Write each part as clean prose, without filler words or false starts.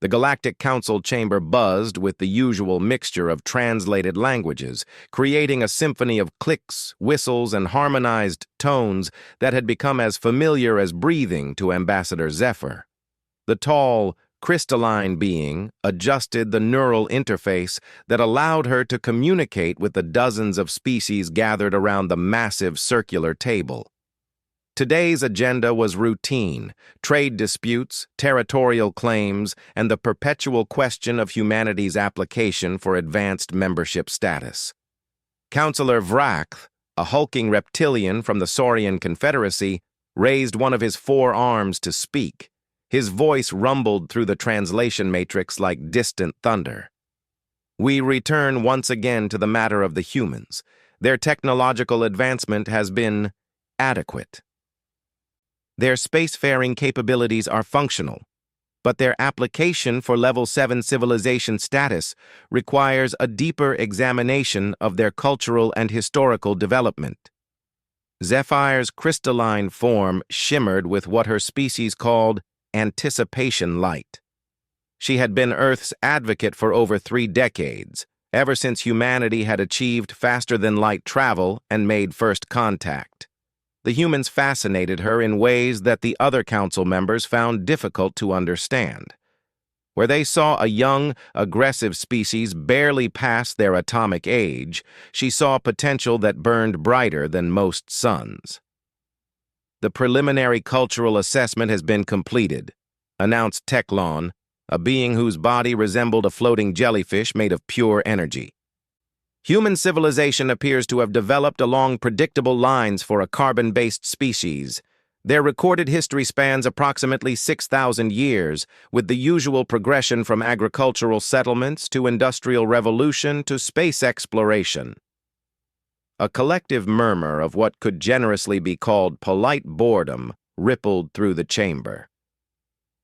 The Galactic Council chamber buzzed with the usual mixture of translated languages, creating a symphony of clicks, whistles, and harmonized tones that had become as familiar as breathing to Ambassador Zephyr. The tall, crystalline being adjusted the neural interface that allowed her to communicate with the dozens of species gathered around the massive circular table. Today's agenda was routine: trade disputes, territorial claims, and the perpetual question of humanity's application for advanced membership status. Counselor Vrath, a hulking reptilian from the Saurian Confederacy, raised one of his forearms to speak. His voice rumbled through the translation matrix like distant thunder. We return once again to the matter of the humans. Their technological advancement has been adequate. Their spacefaring capabilities are functional, but their application for Level 7 civilization status requires a deeper examination of their cultural and historical development. Zephyr's crystalline form shimmered with what her species called anticipation light. She had been Earth's advocate for over 3 decades, ever since humanity had achieved faster-than-light travel and made first contact. The humans fascinated her in ways that the other council members found difficult to understand. Where they saw a young, aggressive species barely past their atomic age, she saw potential that burned brighter than most suns. The preliminary cultural assessment has been completed, announced Teclon, a being whose body resembled a floating jellyfish made of pure energy. Human civilization appears to have developed along predictable lines for a carbon-based species. Their recorded history spans approximately 6,000 years, with the usual progression from agricultural settlements to industrial revolution to space exploration. A collective murmur of what could generously be called polite boredom rippled through the chamber.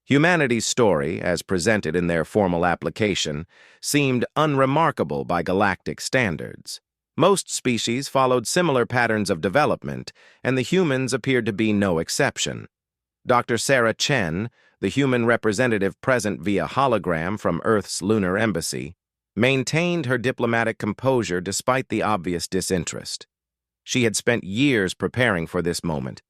Humanity's story, as presented in their formal application, seemed unremarkable by galactic standards. Most species followed similar patterns of development, and the humans appeared to be no exception. Dr. Sarah Chen, the human representative present via hologram from Earth's lunar embassy, maintained her diplomatic composure despite the obvious disinterest. She had spent years preparing for this moment,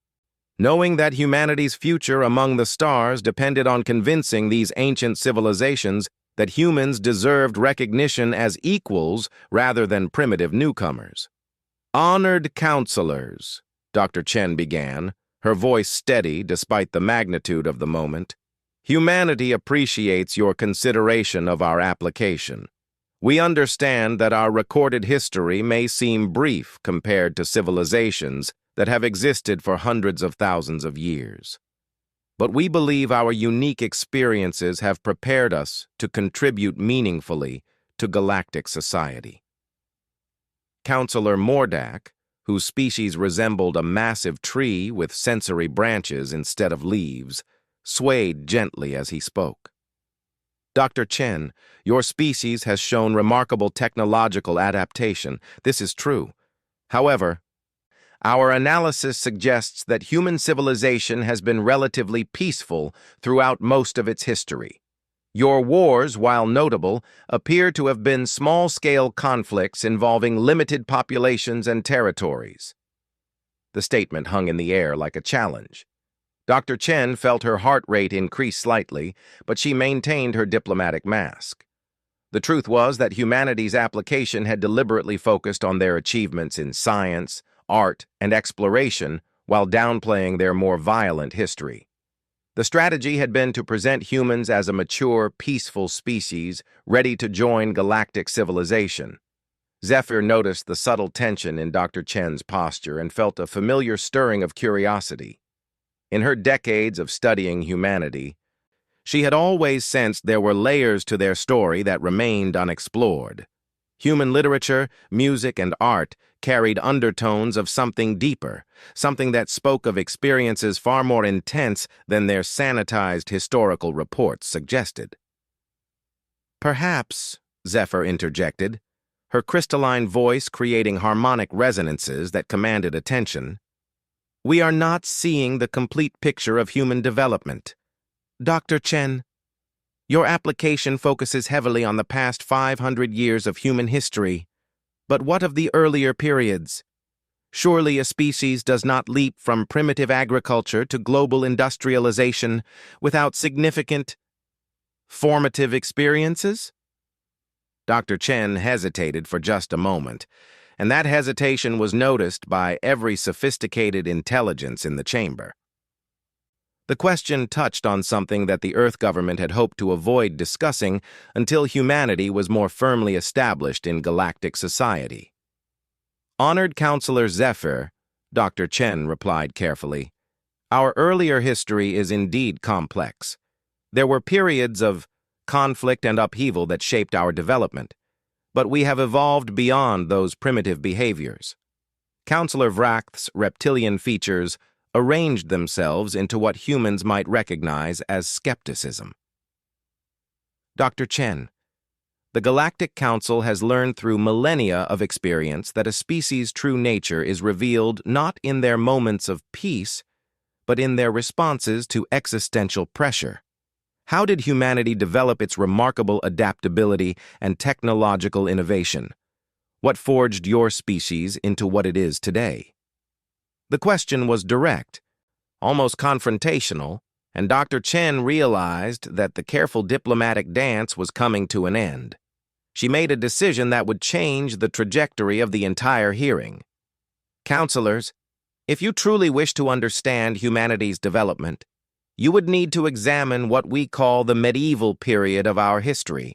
knowing that humanity's future among the stars depended on convincing these ancient civilizations that humans deserved recognition as equals rather than primitive newcomers. "Honored counselors," Dr. Chen began, her voice steady despite the magnitude of the moment, "humanity appreciates your consideration of our application. We understand that our recorded history may seem brief compared to civilizations that have existed for hundreds of thousands of years. But we believe our unique experiences have prepared us to contribute meaningfully to galactic society." Counselor Mordak, whose species resembled a massive tree with sensory branches instead of leaves, swayed gently as he spoke. "Dr. Chen, your species has shown remarkable technological adaptation. This is true. However, our analysis suggests that human civilization has been relatively peaceful throughout most of its history. Your wars, while notable, appear to have been small-scale conflicts involving limited populations and territories." The statement hung in the air like a challenge. Dr. Chen felt her heart rate increase slightly, but she maintained her diplomatic mask. The truth was that humanity's application had deliberately focused on their achievements in science, art, and exploration while downplaying their more violent history. The strategy had been to present humans as a mature, peaceful species ready to join galactic civilization. Zephyr noticed the subtle tension in Dr. Chen's posture and felt a familiar stirring of curiosity. In her decades of studying humanity, she had always sensed there were layers to their story that remained unexplored. Human literature, music, and art carried undertones of something deeper, something that spoke of experiences far more intense than their sanitized historical reports suggested. "Perhaps," Zephyr interjected, her crystalline voice creating harmonic resonances that commanded attention, "we are not seeing the complete picture of human development. Dr. Chen, Your application focuses heavily on the past 500 years of human history. But what of the earlier periods? Surely a species does not leap from primitive agriculture to global industrialization without significant, formative experiences? Dr. Chen hesitated for just a moment, and that hesitation was noticed by every sophisticated intelligence in the chamber. The question touched on something that the Earth government had hoped to avoid discussing until humanity was more firmly established in galactic society. Honored Counselor Zephyr, Dr. Chen replied carefully, our earlier history is indeed complex. There were periods of conflict and upheaval that shaped our development, but we have evolved beyond those primitive behaviors. Counselor Vracht's reptilian features arranged themselves into what humans might recognize as skepticism. Dr. Chen, the Galactic Council has learned through millennia of experience that a species' true nature is revealed not in their moments of peace, but in their responses to existential pressure. How did humanity develop its remarkable adaptability and technological innovation? What forged your species into what it is today? The question was direct, almost confrontational, and Dr. Chen realized that the careful diplomatic dance was coming to an end. She made a decision that would change the trajectory of the entire hearing. Counselors, if you truly wish to understand humanity's development, you would need to examine what we call the medieval period of our history.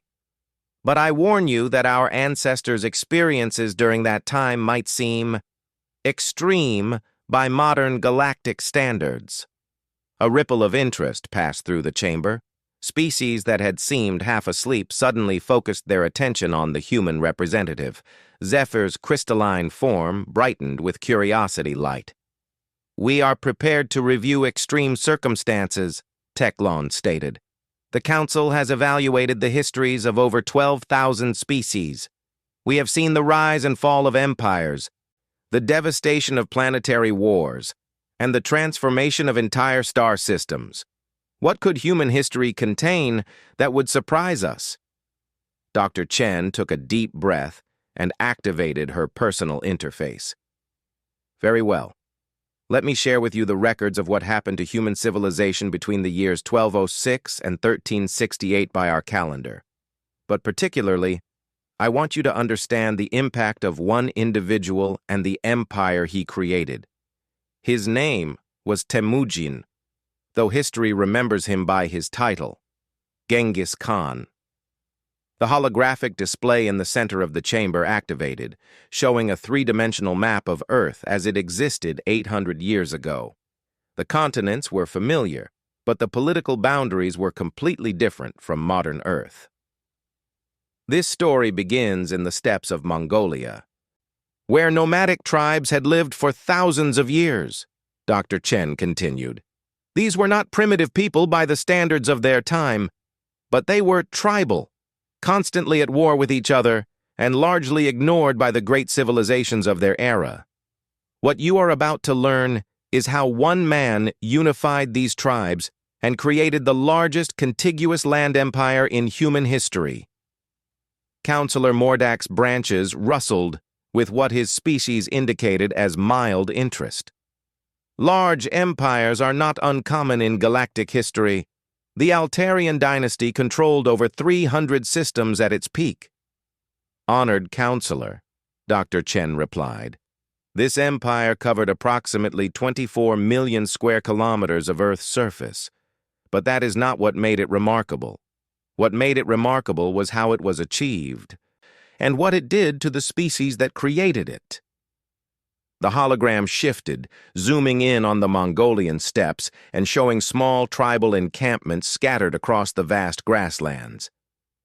But I warn you that our ancestors' experiences during that time might seem extreme by modern galactic standards. A ripple of interest passed through the chamber. Species that had seemed half asleep suddenly focused their attention on the human representative. Zephyr's crystalline form brightened with curiosity light. We are prepared to review extreme circumstances, Teclon stated. The Council has evaluated the histories of over 12,000 species. We have seen the rise and fall of empires, the devastation of planetary wars, and the transformation of entire star systems. What could human history contain that would surprise us? Dr. Chen took a deep breath and activated her personal interface. Very well. Let me share with you the records of what happened to human civilization between the years 1206 and 1368 by our calendar. But particularly, I want you to understand the impact of one individual and the empire he created. His name was Temujin, though history remembers him by his title, Genghis Khan. The holographic display in the center of the chamber activated, showing a three-dimensional map of Earth as it existed 800 years ago. The continents were familiar, but the political boundaries were completely different from modern Earth. This story begins in the steppes of Mongolia, where nomadic tribes had lived for thousands of years, Dr. Chen continued. These were not primitive people by the standards of their time, but they were tribal, constantly at war with each other, and largely ignored by the great civilizations of their era. What you are about to learn is how one man unified these tribes and created the largest contiguous land empire in human history. Counselor Mordak's branches rustled with what his species indicated as mild interest. Large empires are not uncommon in galactic history. The Altarian dynasty controlled over 300 systems at its peak. Honored Counselor, Dr. Chen replied. This empire covered approximately 24 million square kilometers of Earth's surface. But that is not what made it remarkable. What made it remarkable was how it was achieved, and what it did to the species that created it. The hologram shifted, zooming in on the Mongolian steppes and showing small tribal encampments scattered across the vast grasslands.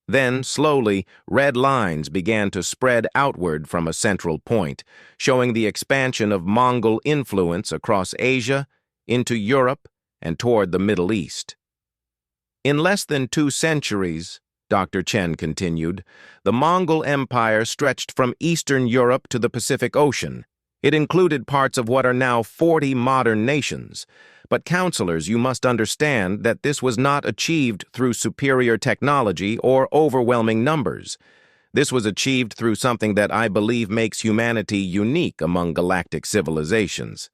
Then, slowly, red lines began to spread outward from a central point, showing the expansion of Mongol influence across Asia, into Europe, and toward the Middle East. In less than 2 centuries, Dr. Chen continued, the Mongol Empire stretched from Eastern Europe to the Pacific Ocean. It included parts of what are now 40 modern nations, But counselors, you must understand that this was not achieved through superior technology or overwhelming numbers. This was achieved through something that I believe makes humanity unique among galactic civilizations.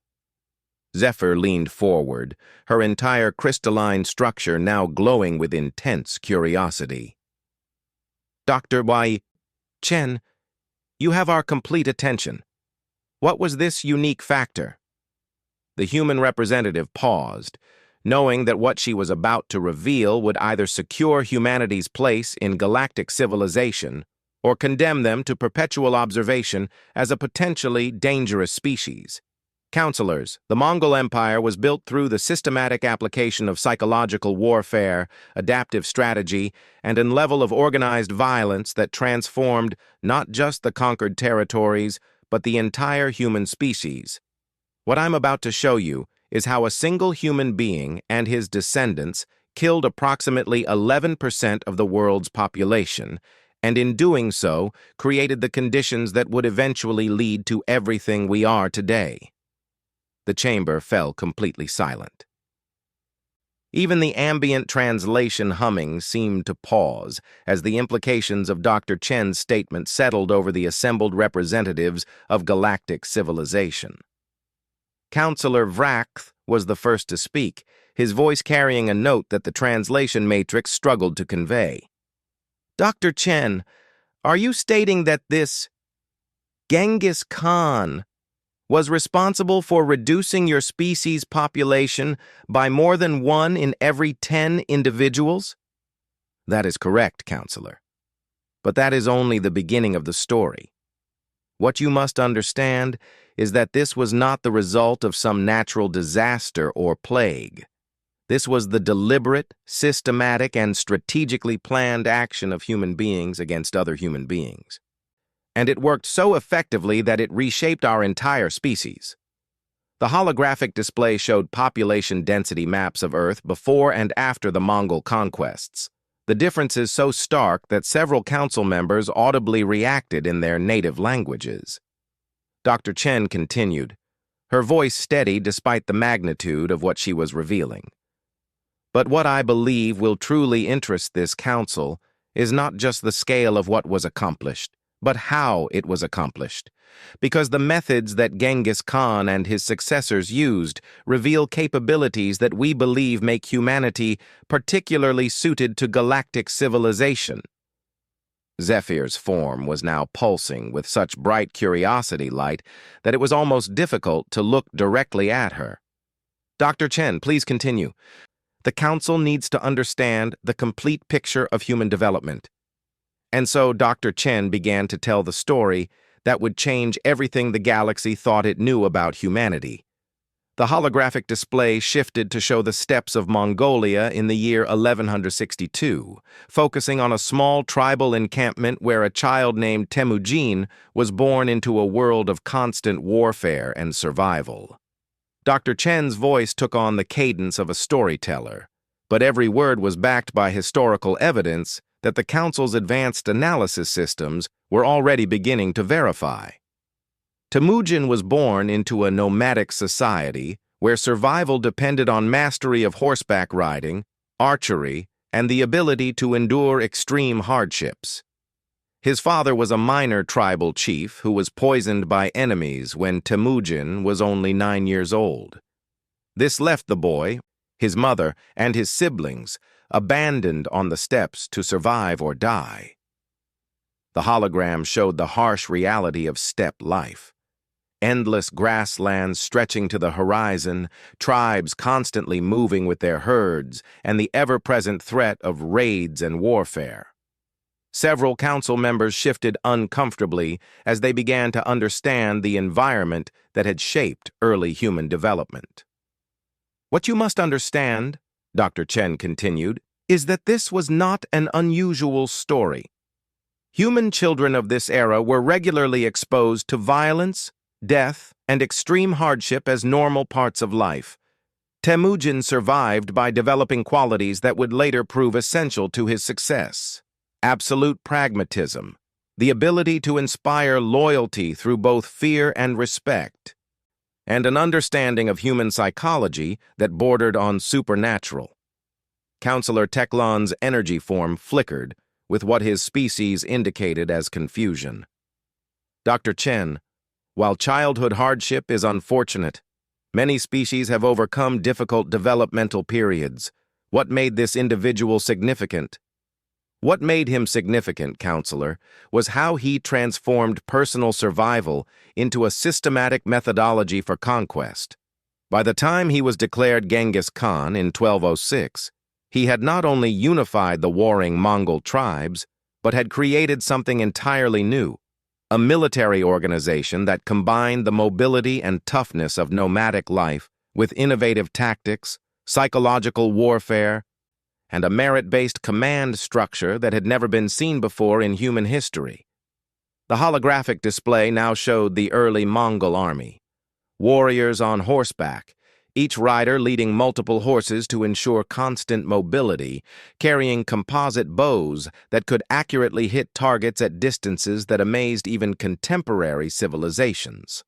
Zephyr leaned forward, her entire crystalline structure now glowing with intense curiosity. Dr. Y. Chen, you have our complete attention. What was this unique factor? The human representative paused, knowing that what she was about to reveal would either secure humanity's place in galactic civilization or condemn them to perpetual observation as a potentially dangerous species. Counselors, the Mongol Empire was built through the systematic application of psychological warfare, adaptive strategy, and a level of organized violence that transformed not just the conquered territories, but the entire human species. What I'm about to show you is how a single human being and his descendants killed approximately 11% of the world's population, and in doing so, created the conditions that would eventually lead to everything we are today. The chamber fell completely silent. Even the ambient translation humming seemed to pause as the implications of Dr. Chen's statement settled over the assembled representatives of galactic civilization. Counselor Vrath was the first to speak, his voice carrying a note that the translation matrix struggled to convey. Dr. Chen, are you stating that this Genghis Khan was responsible for reducing your species' population by more than 1 in every 10 individuals? That is correct, Counselor. But that is only the beginning of the story. What you must understand is that this was not the result of some natural disaster or plague. This was the deliberate, systematic, and strategically planned action of human beings against other human beings. And it worked so effectively that it reshaped our entire species. The holographic display showed population density maps of Earth before and after the Mongol conquests. The differences so stark that several council members audibly reacted in their native languages. Dr. Chen continued, her voice steady despite the magnitude of what she was revealing. But what I believe will truly interest this council is not just the scale of what was accomplished, but how it was accomplished, because the methods that Genghis Khan and his successors used reveal capabilities that we believe make humanity particularly suited to galactic civilization. Zephyr's form was now pulsing with such bright curiosity light that it was almost difficult to look directly at her. Dr. Chen, please continue. The Council needs to understand the complete picture of human development. And so Dr. Chen began to tell the story that would change everything the galaxy thought it knew about humanity. The holographic display shifted to show the steppes of Mongolia in the year 1162, focusing on a small tribal encampment where a child named Temujin was born into a world of constant warfare and survival. Dr. Chen's voice took on the cadence of a storyteller, but every word was backed by historical evidence that the Council's advanced analysis systems were already beginning to verify. Temujin was born into a nomadic society where survival depended on mastery of horseback riding, archery, and the ability to endure extreme hardships. His father was a minor tribal chief who was poisoned by enemies when Temujin was only 9 years old. This left the boy, his mother, and his siblings abandoned on the steppes to survive or die. The hologram showed the harsh reality of steppe life. Endless grasslands stretching to the horizon, tribes constantly moving with their herds, and the ever-present threat of raids and warfare. Several council members shifted uncomfortably as they began to understand the environment that had shaped early human development. What you must understand, Dr. Chen continued, is that this was not an unusual story. Human children of this era were regularly exposed to violence, death, and extreme hardship as normal parts of life. Temujin survived by developing qualities that would later prove essential to his success. Absolute pragmatism, the ability to inspire loyalty through both fear and respect, and an understanding of human psychology that bordered on supernatural. Counselor Teklon's energy form flickered with what his species indicated as confusion. Dr. Chen, while childhood hardship is unfortunate, many species have overcome difficult developmental periods. What made this individual significant? What made him significant, Counselor, was how he transformed personal survival into a systematic methodology for conquest. By the time he was declared Genghis Khan in 1206, he had not only unified the warring Mongol tribes, but had created something entirely new, a military organization that combined the mobility and toughness of nomadic life with innovative tactics, psychological warfare, and a merit-based command structure that had never been seen before in human history. The holographic display now showed the early Mongol army. Warriors on horseback, each rider leading multiple horses to ensure constant mobility, carrying composite bows that could accurately hit targets at distances that amazed even contemporary civilizations.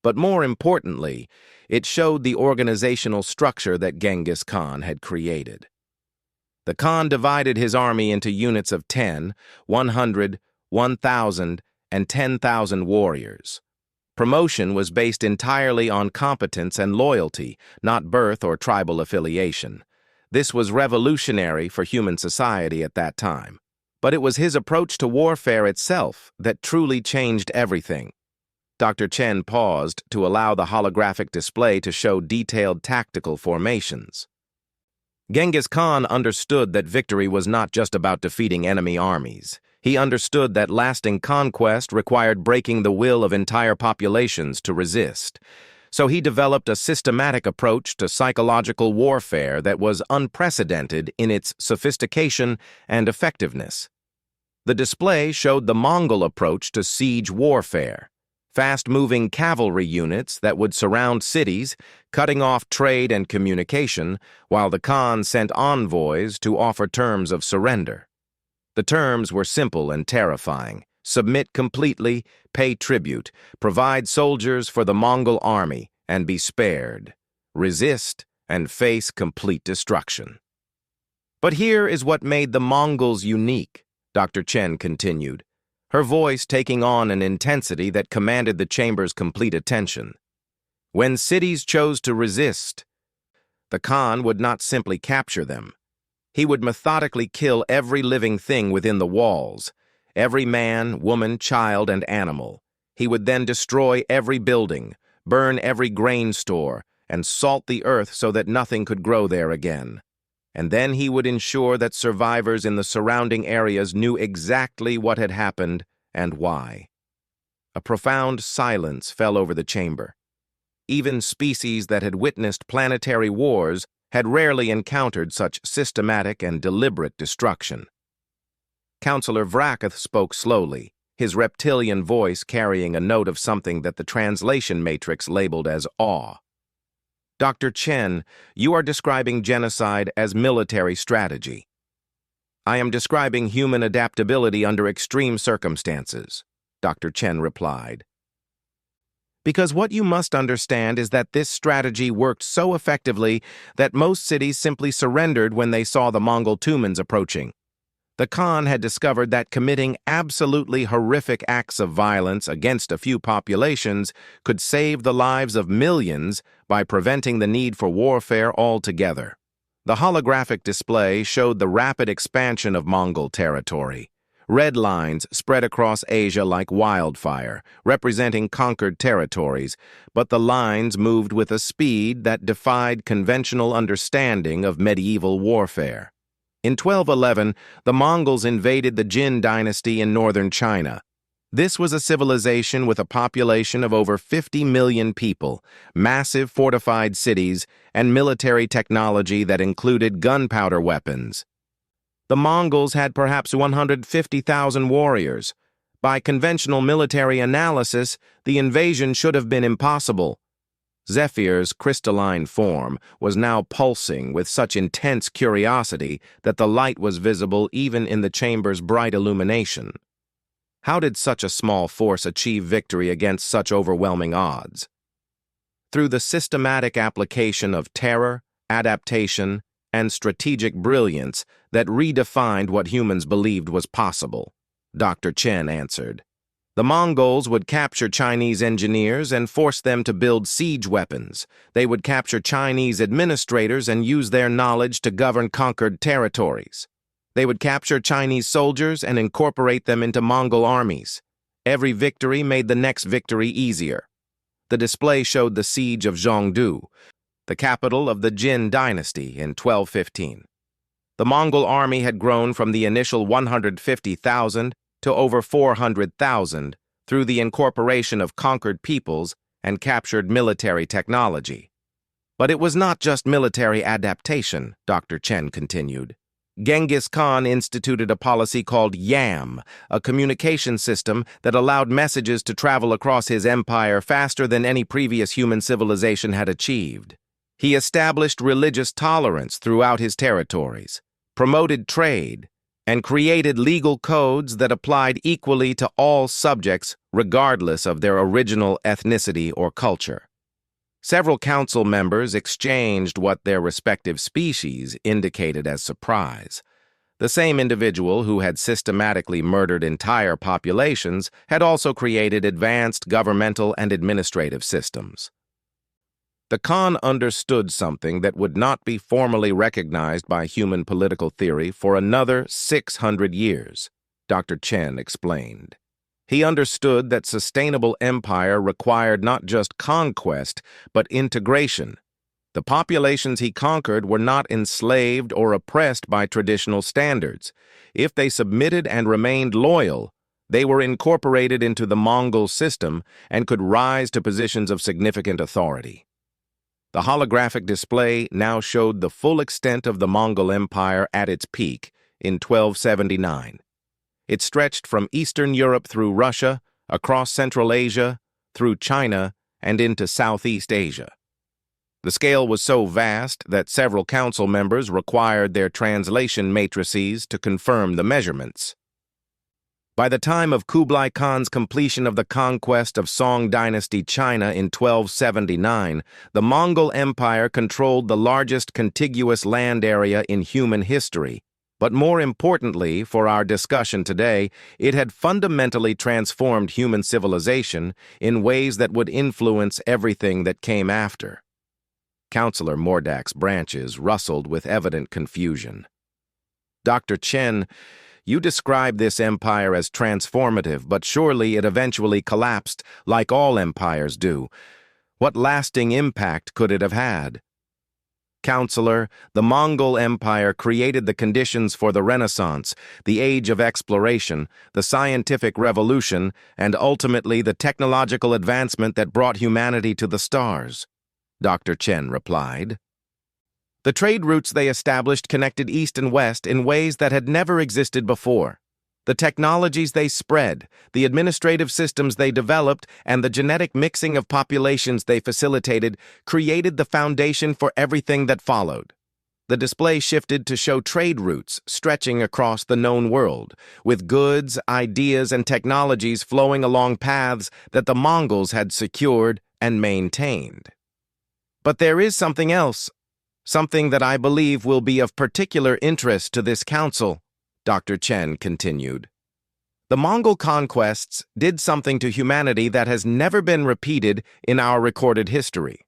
But more importantly, it showed the organizational structure that Genghis Khan had created. The Khan divided his army into units of 10, 100, 1,000, and 10,000 warriors. Promotion was based entirely on competence and loyalty, not birth or tribal affiliation. This was revolutionary for human society at that time. But it was his approach to warfare itself that truly changed everything. Dr. Chen paused to allow the holographic display to show detailed tactical formations. Genghis Khan understood that victory was not just about defeating enemy armies. He understood that lasting conquest required breaking the will of entire populations to resist. So he developed a systematic approach to psychological warfare that was unprecedented in its sophistication and effectiveness. The display showed the Mongol approach to siege warfare. Fast-moving cavalry units that would surround cities, cutting off trade and communication, while the Khan sent envoys to offer terms of surrender. The terms were simple and terrifying. Submit completely, pay tribute, provide soldiers for the Mongol army, and be spared. Resist and face complete destruction. But here is what made the Mongols unique, Dr. Chen continued, her voice taking on an intensity that commanded the chamber's complete attention. When cities chose to resist, the Khan would not simply capture them. He would methodically kill every living thing within the walls, every man, woman, child, and animal. He would then destroy every building, burn every grain store, and salt the earth so that nothing could grow there again. And then he would ensure that survivors in the surrounding areas knew exactly what had happened and why. A profound silence fell over the chamber. Even species that had witnessed planetary wars had rarely encountered such systematic and deliberate destruction. Counselor Vracath spoke slowly, his reptilian voice carrying a note of something that the translation matrix labeled as awe. Dr. Chen, you are describing genocide as military strategy. I am describing human adaptability under extreme circumstances, Dr. Chen replied. Because what you must understand is that this strategy worked so effectively that most cities simply surrendered when they saw the Mongol Tumans approaching. The Khan had discovered that committing absolutely horrific acts of violence against a few populations could save the lives of millions by preventing the need for warfare altogether. The holographic display showed the rapid expansion of Mongol territory. Red lines spread across Asia like wildfire, representing conquered territories, but the lines moved with a speed that defied conventional understanding of medieval warfare. In 1211, the Mongols invaded the Jin dynasty in northern China. This was a civilization with a population of over 50 million people, massive fortified cities, and military technology that included gunpowder weapons. The Mongols had perhaps 150,000 warriors. By conventional military analysis, the invasion should have been impossible. Zephyr's crystalline form was now pulsing with such intense curiosity that the light was visible even in the chamber's bright illumination. How did such a small force achieve victory against such overwhelming odds? through the systematic application of terror, adaptation, and strategic brilliance that redefined what humans believed was possible, Dr. Chen answered. The Mongols would capture Chinese engineers and force them to build siege weapons. They would capture Chinese administrators and use their knowledge to govern conquered territories. They would capture Chinese soldiers and incorporate them into Mongol armies. Every victory made the next victory easier. The display showed the siege of Zhongdu, the capital of the Jin dynasty, in 1215. The Mongol army had grown from the initial 150,000 to over 400,000 through the incorporation of conquered peoples and captured military technology. But it was not just military adaptation, Dr. Chen continued. Genghis Khan instituted a policy called YAM, a communication system that allowed messages to travel across his empire faster than any previous human civilization had achieved. He established religious tolerance throughout his territories, promoted trade, and created legal codes that applied equally to all subjects regardless of their original ethnicity or culture. Several council members exchanged what their respective species indicated as surprise. The same individual who had systematically murdered entire populations had also created advanced governmental and administrative systems. The Khan understood something that would not be formally recognized by human political theory for another 600 years, Dr. Chen explained. He understood that sustainable empire required not just conquest, but integration. The populations he conquered were not enslaved or oppressed by traditional standards. If they submitted and remained loyal, they were incorporated into the Mongol system and could rise to positions of significant authority. The holographic display now showed the full extent of the Mongol Empire at its peak in 1279. It stretched from Eastern Europe through Russia, across Central Asia, through China, and into Southeast Asia. The scale was so vast that several council members required their translation matrices to confirm the measurements. By the time of Kublai Khan's completion of the conquest of Song dynasty China in 1279, the Mongol Empire controlled the largest contiguous land area in human history. But more importantly, for our discussion today, it had fundamentally transformed human civilization in ways that would influence everything that came after. Counselor Mordak's branches rustled with evident confusion. Dr. Chen, you describe this empire as transformative, but surely it eventually collapsed, like all empires do. What lasting impact could it have had? Counselor, the Mongol Empire created the conditions for the Renaissance, the age of exploration, the scientific revolution, and ultimately the technological advancement that brought humanity to the stars, Dr. Chen replied. The trade routes they established connected East and West in ways that had never existed before. The technologies they spread, the administrative systems they developed, and the genetic mixing of populations they facilitated created the foundation for everything that followed. The display shifted to show trade routes stretching across the known world, with goods, ideas, and technologies flowing along paths that the Mongols had secured and maintained. But there is something else. Something that I believe will be of particular interest to this council, Dr. Chen continued. The Mongol conquests did something to humanity that has never been repeated in our recorded history.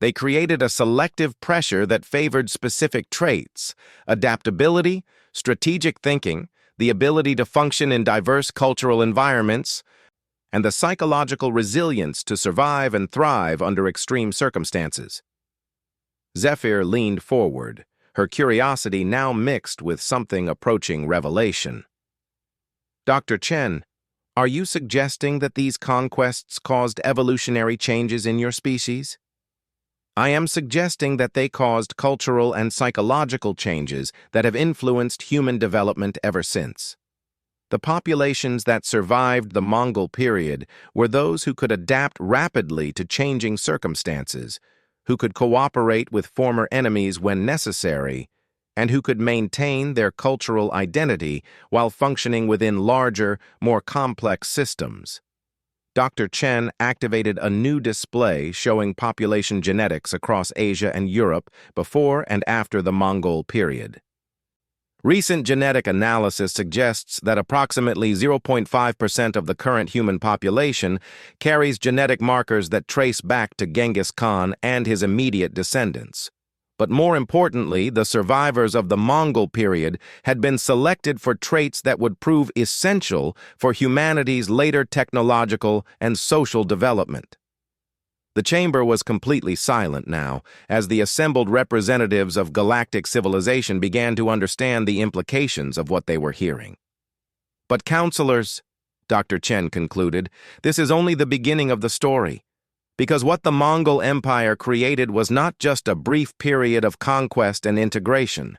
They created a selective pressure that favored specific traits: adaptability, strategic thinking, the ability to function in diverse cultural environments, and the psychological resilience to survive and thrive under extreme circumstances. Zephyr leaned forward, her curiosity now mixed with something approaching revelation. Dr. Chen, are you suggesting that these conquests caused evolutionary changes in your species? I am suggesting that they caused cultural and psychological changes that have influenced human development ever since. The populations that survived the Mongol period were those who could adapt rapidly to changing circumstances, who could cooperate with former enemies when necessary, and who could maintain their cultural identity while functioning within larger, more complex systems. Dr. Chen activated a new display showing population genetics across Asia and Europe before and after the Mongol period. Recent genetic analysis suggests that approximately 0.5% of the current human population carries genetic markers that trace back to Genghis Khan and his immediate descendants. But more importantly, the survivors of the Mongol period had been selected for traits that would prove essential for humanity's later technological and social development. The chamber was completely silent now, as the assembled representatives of galactic civilization began to understand the implications of what they were hearing. But counselors, Dr. Chen concluded, this is only the beginning of the story. Because what the Mongol Empire created was not just a brief period of conquest and integration.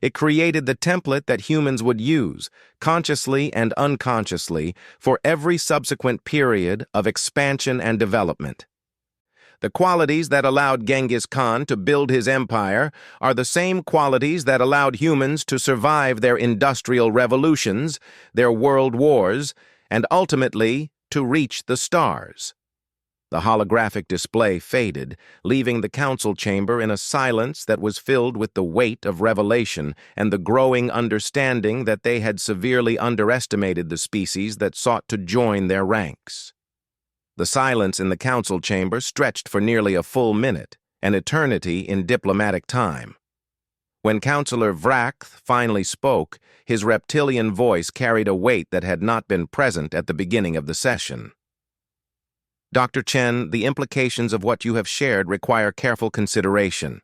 It created the template that humans would use, consciously and unconsciously, for every subsequent period of expansion and development. The qualities that allowed Genghis Khan to build his empire are the same qualities that allowed humans to survive their industrial revolutions, their world wars, and ultimately to reach the stars. The holographic display faded, leaving the council chamber in a silence that was filled with the weight of revelation and the growing understanding that they had severely underestimated the species that sought to join their ranks. The silence in the council chamber stretched for nearly a full minute, an eternity in diplomatic time. When Councillor Vrath finally spoke, his reptilian voice carried a weight that had not been present at the beginning of the session. Dr. Chen, the implications of what you have shared require careful consideration.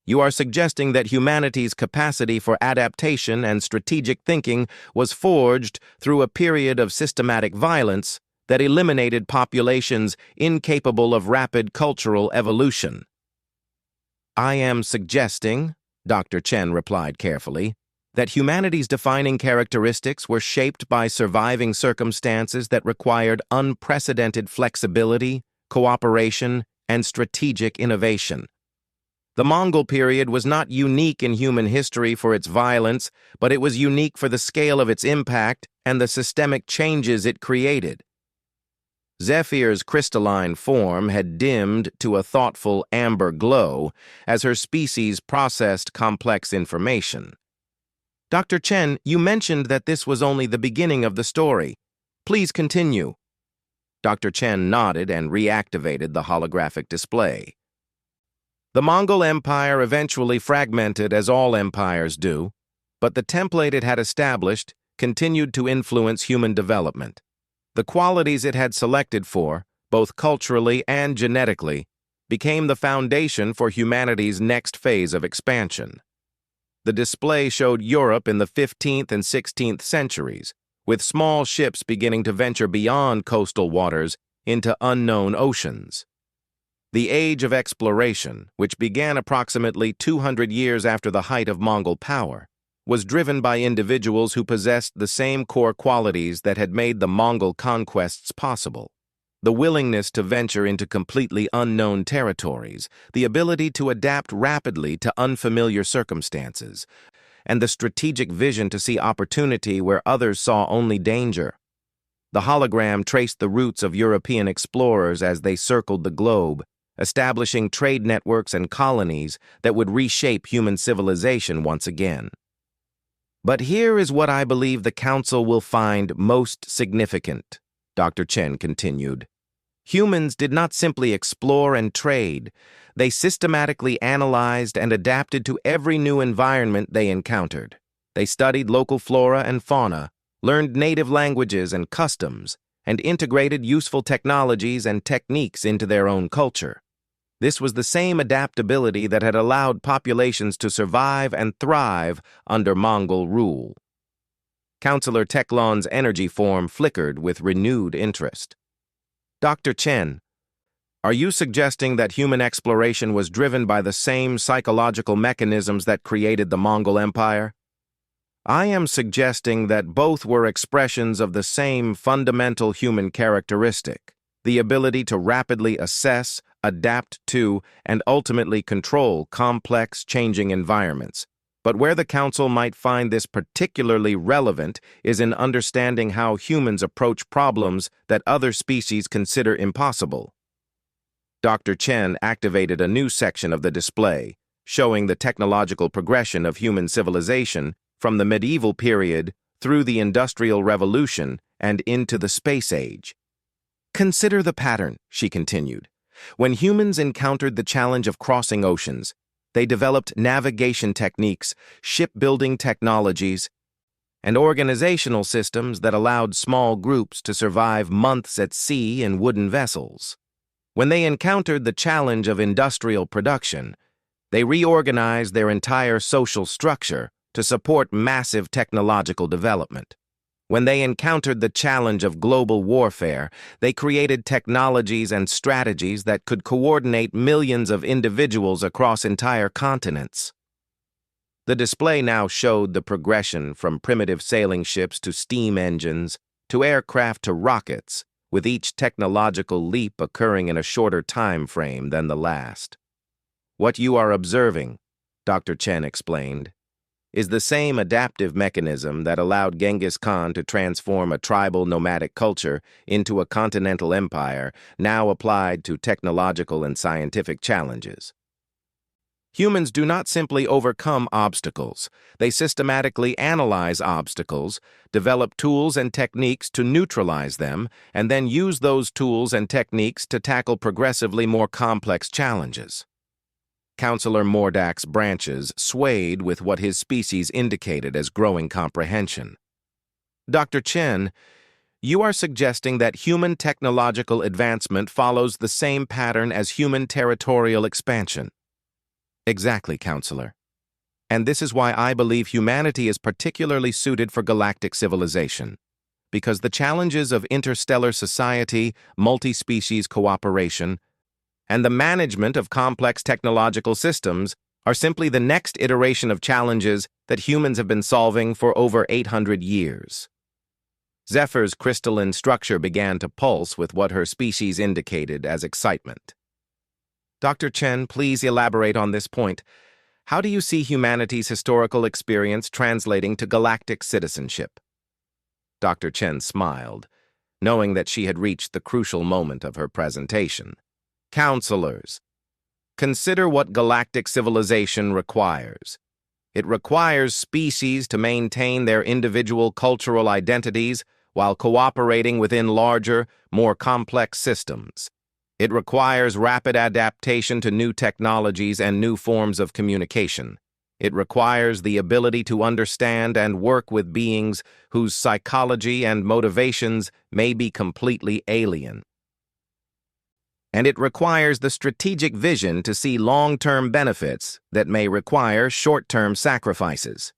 You are suggesting that humanity's capacity for adaptation and strategic thinking was forged through a period of systematic violence that eliminated populations incapable of rapid cultural evolution. I am suggesting, Dr. Chen replied carefully, that humanity's defining characteristics were shaped by surviving circumstances that required unprecedented flexibility, cooperation, and strategic innovation. The Mongol period was not unique in human history for its violence, but it was unique for the scale of its impact and the systemic changes it created. Zephyr's crystalline form had dimmed to a thoughtful amber glow as her species processed complex information. Dr. Chen, you mentioned that this was only the beginning of the story. Please continue. Dr. Chen nodded and reactivated the holographic display. The Mongol Empire eventually fragmented as all empires do, but the template it had established continued to influence human development. The qualities it had selected for, both culturally and genetically, became the foundation for humanity's next phase of expansion. The display showed Europe in the 15th and 16th centuries, with small ships beginning to venture beyond coastal waters into unknown oceans. The Age of Exploration, which began approximately 200 years after the height of Mongol power, was driven by individuals who possessed the same core qualities that had made the Mongol conquests possible. The willingness to venture into completely unknown territories, the ability to adapt rapidly to unfamiliar circumstances, and the strategic vision to see opportunity where others saw only danger. The hologram traced the routes of European explorers as they circled the globe, establishing trade networks and colonies that would reshape human civilization once again. But here is what I believe the Council will find most significant, Dr. Chen continued. Humans did not simply explore and trade. They systematically analyzed and adapted to every new environment they encountered. They studied local flora and fauna, learned native languages and customs, and integrated useful technologies and techniques into their own culture. This was the same adaptability that had allowed populations to survive and thrive under Mongol rule. Councillor Teklon's energy form flickered with renewed interest. Dr. Chen, are you suggesting that human exploration was driven by the same psychological mechanisms that created the Mongol Empire? I am suggesting that both were expressions of the same fundamental human characteristic, the ability to rapidly assess, adapt to, and ultimately control complex, changing environments. But where the Council might find this particularly relevant is in understanding how humans approach problems that other species consider impossible. Dr. Chen activated a new section of the display, showing the technological progression of human civilization from the medieval period through the Industrial Revolution and into the space age. Consider the pattern, she continued. When humans encountered the challenge of crossing oceans, they developed navigation techniques, shipbuilding technologies, and organizational systems that allowed small groups to survive months at sea in wooden vessels. When they encountered the challenge of industrial production, they reorganized their entire social structure to support massive technological development. When they encountered the challenge of global warfare, they created technologies and strategies that could coordinate millions of individuals across entire continents. The display now showed the progression from primitive sailing ships to steam engines, to aircraft to rockets, with each technological leap occurring in a shorter time frame than the last. What you are observing, Dr. Chen explained, is the same adaptive mechanism that allowed Genghis Khan to transform a tribal nomadic culture into a continental empire, now applied to technological and scientific challenges. Humans do not simply overcome obstacles. They systematically analyze obstacles, develop tools and techniques to neutralize them, and then use those tools and techniques to tackle progressively more complex challenges. Counselor Mordak's branches swayed with what his species indicated as growing comprehension. Dr. Chen, you are suggesting that human technological advancement follows the same pattern as human territorial expansion. Exactly, Counselor. And this is why I believe humanity is particularly suited for galactic civilization, because the challenges of interstellar society, multi-species cooperation, and the management of complex technological systems are simply the next iteration of challenges that humans have been solving for over 800 years. Zephyr's crystalline structure began to pulse with what her species indicated as excitement. Dr. Chen, please elaborate on this point. How do you see humanity's historical experience translating to galactic citizenship? Dr. Chen smiled, knowing that she had reached the crucial moment of her presentation. Counselors, consider what galactic civilization requires. It requires species to maintain their individual cultural identities while cooperating within larger, more complex systems. It requires rapid adaptation to new technologies and new forms of communication. It requires the ability to understand and work with beings whose psychology and motivations may be completely alien. And it requires the strategic vision to see long-term benefits that may require short-term sacrifices.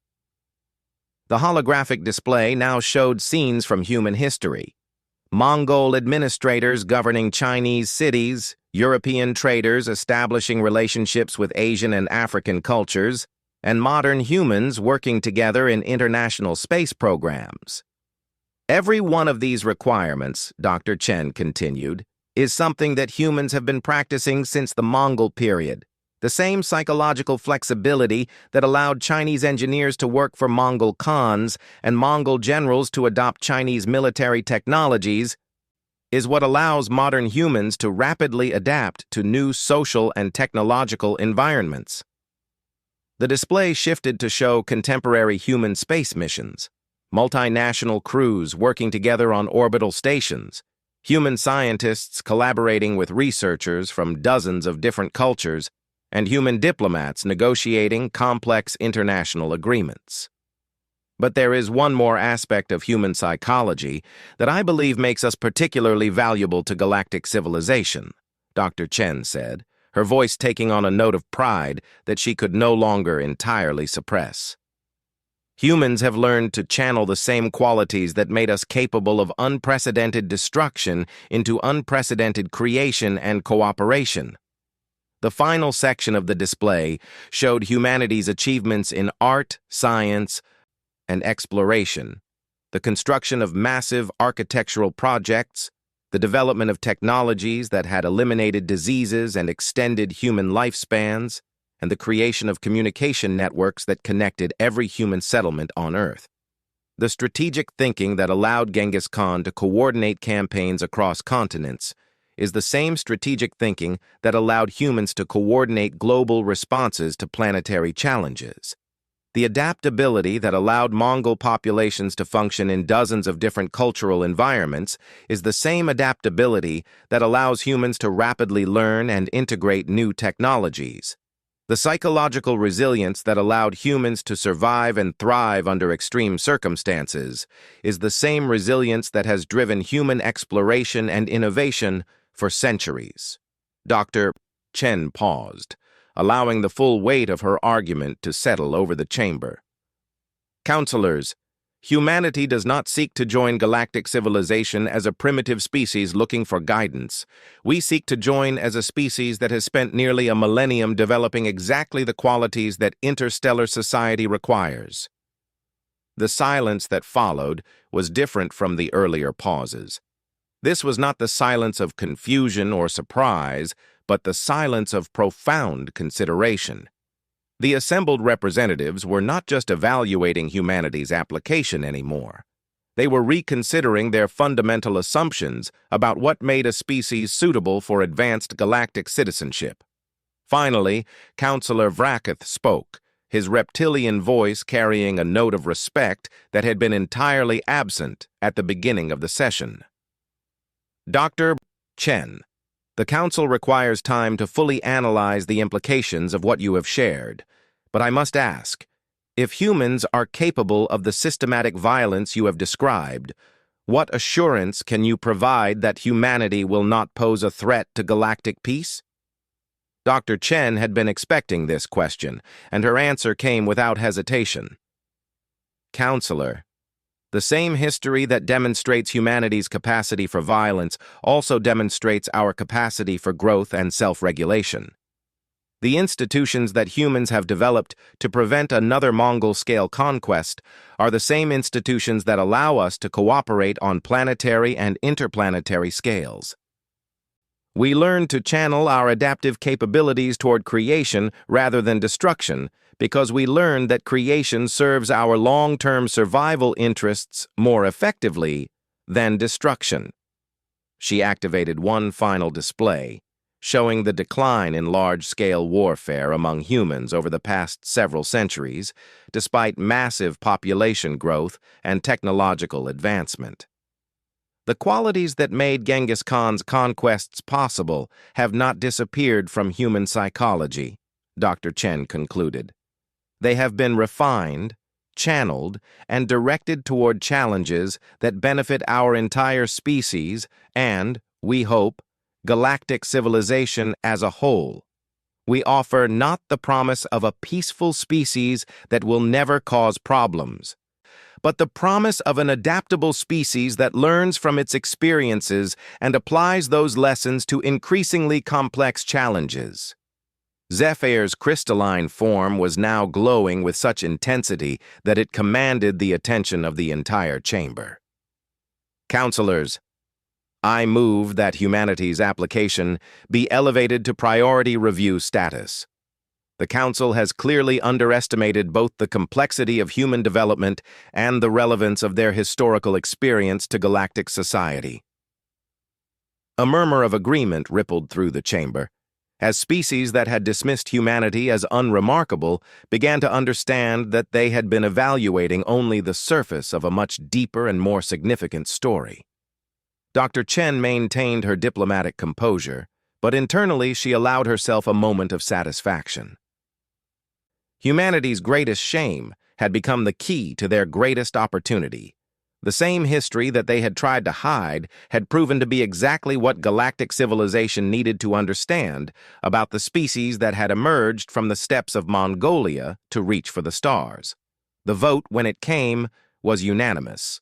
The holographic display now showed scenes from human history. Mongol administrators governing Chinese cities, European traders establishing relationships with Asian and African cultures, and modern humans working together in international space programs. Every one of these requirements, Dr. Chen continued, is something that humans have been practicing since the Mongol period. The same psychological flexibility that allowed Chinese engineers to work for Mongol Khans and Mongol generals to adopt Chinese military technologies is what allows modern humans to rapidly adapt to new social and technological environments. The display shifted to show contemporary human space missions, multinational crews working together on orbital stations, human scientists collaborating with researchers from dozens of different cultures, and human diplomats negotiating complex international agreements. But there is one more aspect of human psychology that I believe makes us particularly valuable to galactic civilization, Dr. Chen said, her voice taking on a note of pride that she could no longer entirely suppress. Humans have learned to channel the same qualities that made us capable of unprecedented destruction into unprecedented creation and cooperation. The final section of the display showed humanity's achievements in art, science, and exploration, the construction of massive architectural projects, the development of technologies that had eliminated diseases and extended human lifespans, and the creation of communication networks that connected every human settlement on Earth. The strategic thinking that allowed Genghis Khan to coordinate campaigns across continents is the same strategic thinking that allowed humans to coordinate global responses to planetary challenges. The adaptability that allowed Mongol populations to function in dozens of different cultural environments is the same adaptability that allows humans to rapidly learn and integrate new technologies. The psychological resilience that allowed humans to survive and thrive under extreme circumstances is the same resilience that has driven human exploration and innovation for centuries. Dr. Chen paused, allowing the full weight of her argument to settle over the chamber. Counselors, humanity does not seek to join galactic civilization as a primitive species looking for guidance. We seek to join as a species that has spent nearly a millennium developing exactly the qualities that interstellar society requires. The silence that followed was different from the earlier pauses. This was not the silence of confusion or surprise, but the silence of profound consideration. The assembled representatives were not just evaluating humanity's application anymore. They were reconsidering their fundamental assumptions about what made a species suitable for advanced galactic citizenship. Finally, Counselor Vracath spoke, his reptilian voice carrying a note of respect that had been entirely absent at the beginning of the session. Dr. Chen, the Council requires time to fully analyze the implications of what you have shared. But I must ask, if humans are capable of the systematic violence you have described, what assurance can you provide that humanity will not pose a threat to galactic peace? Dr. Chen had been expecting this question, and her answer came without hesitation. Counselor, the same history that demonstrates humanity's capacity for violence also demonstrates our capacity for growth and self-regulation. The institutions that humans have developed to prevent another Mongol-scale conquest are the same institutions that allow us to cooperate on planetary and interplanetary scales. We learn to channel our adaptive capabilities toward creation rather than destruction because we learn that creation serves our long-term survival interests more effectively than destruction. She activated one final display, showing the decline in large-scale warfare among humans over the past several centuries, despite massive population growth and technological advancement. The qualities that made Genghis Khan's conquests possible have not disappeared from human psychology, Dr. Chen concluded. They have been refined, channeled, and directed toward challenges that benefit our entire species and, we hope, galactic civilization as a whole. We offer not the promise of a peaceful species that will never cause problems, but the promise of an adaptable species that learns from its experiences and applies those lessons to increasingly complex challenges. Zephyr's crystalline form was now glowing with such intensity that it commanded the attention of the entire chamber. Counselors, I move that humanity's application be elevated to priority review status. The Council has clearly underestimated both the complexity of human development and the relevance of their historical experience to galactic society. A murmur of agreement rippled through the chamber, as species that had dismissed humanity as unremarkable began to understand that they had been evaluating only the surface of a much deeper and more significant story. Dr. Chen maintained her diplomatic composure, but internally she allowed herself a moment of satisfaction. Humanity's greatest shame had become the key to their greatest opportunity. The same history that they had tried to hide had proven to be exactly what galactic civilization needed to understand about the species that had emerged from the steppes of Mongolia to reach for the stars. The vote, when it came, was unanimous.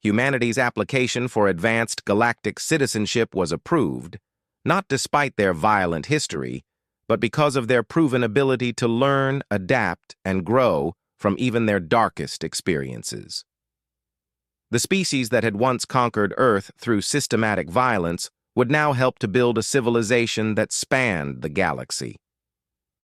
Humanity's application for advanced galactic citizenship was approved, not despite their violent history, but because of their proven ability to learn, adapt, and grow from even their darkest experiences. The species that had once conquered Earth through systematic violence would now help to build a civilization that spanned the galaxy.